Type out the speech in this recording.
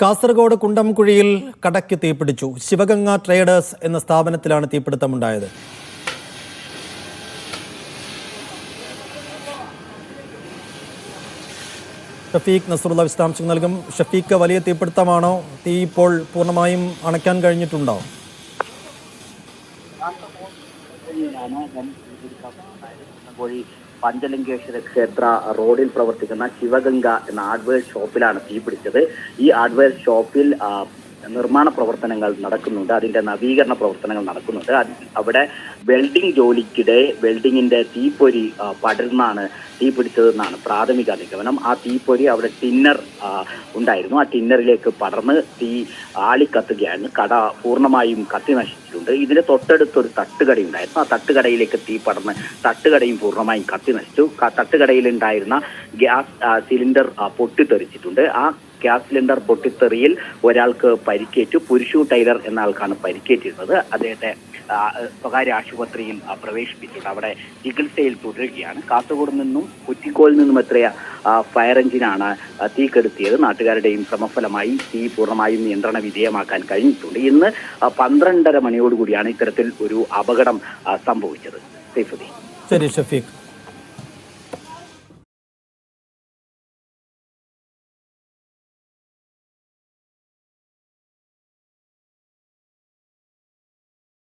കാസർഗോഡ് കുണ്ടംകുഴിയിൽ കടയ്ക്ക് തീപിടിച്ചു. ശിവഗംഗ ട്രേഡേഴ്സ് എന്ന സ്ഥാപനത്തിലാണ് തീപിടുത്തമുണ്ടായത്. ഷഫീഖ് നസറുള്ള വിശദാംശങ്ങൾ നൽകും. ഷഫീഖ്, വലിയ തീപിടുത്തമാണോ? തീ ഇപ്പോൾ പൂർണ്ണമായും അണയ്ക്കാൻ കഴിഞ്ഞിട്ടുണ്ടോ? പഞ്ചലിംഗേശ്വര ക്ഷേത്ര റോഡിൽ പ്രവർത്തിക്കുന്ന ശിവഗംഗ എന്ന ഹാർഡ്വെയർ ഷോപ്പിലാണ് തീപിടിച്ചത്. ഈ ഹാർഡ്വെയർ ഷോപ്പിൽ നിർമ്മാണ പ്രവർത്തനങ്ങൾ നടക്കുന്നുണ്ട്, അതിന്റെ നവീകരണ പ്രവർത്തനങ്ങൾ നടക്കുന്നുണ്ട്. അവിടെ വെൽഡിംഗ് ജോലിക്കിടെ വെൽഡിങ്ങിന്റെ തീപ്പൊരി പടർന്നാണ് തീ പിടിച്ചതെന്നാണ് പ്രാഥമിക നിഗമനം. ആ തീപ്പൊരി അവിടെ ടിന്നർ ഉണ്ടായിരുന്നു, ആ ടിന്നറിലേക്ക് പടർന്ന് തീ ആളിക്കത്തുകയാണ്. കട പൂർണ്ണമായും കത്തി നശിച്ചിട്ടുണ്ട്. ഇതിന് തൊട്ടടുത്തൊരു തട്ടുകടയുണ്ടായിരുന്നു, ആ തട്ടുകടയിലേക്ക് തീ പടർന്ന് തട്ടുകടയും പൂർണ്ണമായും കത്തി നശിച്ചു. തട്ടുകടയിലുണ്ടായിരുന്ന ഗ്യാസ് സിലിണ്ടർ പൊട്ടിത്തെറിച്ചിട്ടുണ്ട്. ആ ഗ്യാസ് സിലിണ്ടർ പൊട്ടിത്തെറിയിൽ ഒരാൾക്ക് പരിക്കേറ്റു. പുരുഷു ടൈലർ എന്ന ആൾക്കാണ് പരിക്കേറ്റിരുന്നത്. അദ്ദേഹത്തെ സ്വകാര്യ ആശുപത്രിയിൽ പ്രവേശിപ്പിച്ചിട്ട് അവിടെ ചികിത്സയിൽ തുടരുകയാണ്. കാസർഗോഡ് നിന്നും കുറ്റിക്കോളിൽ നിന്നും എത്തിയ ഫയർ എഞ്ചിനാണ് തീ കെടുത്തിയത്. നാട്ടുകാരുടെയും ശ്രമഫലമായി തീ പൂർണ്ണമായും നിയന്ത്രണ വിധേയമാക്കാൻ കഴിഞ്ഞിട്ടുണ്ട്. ഇന്ന് 12:30 മണിയോടുകൂടിയാണ് ഇത്തരത്തിൽ ഒരു അപകടം സംഭവിച്ചത്. ശരി ഷഫീഖ്.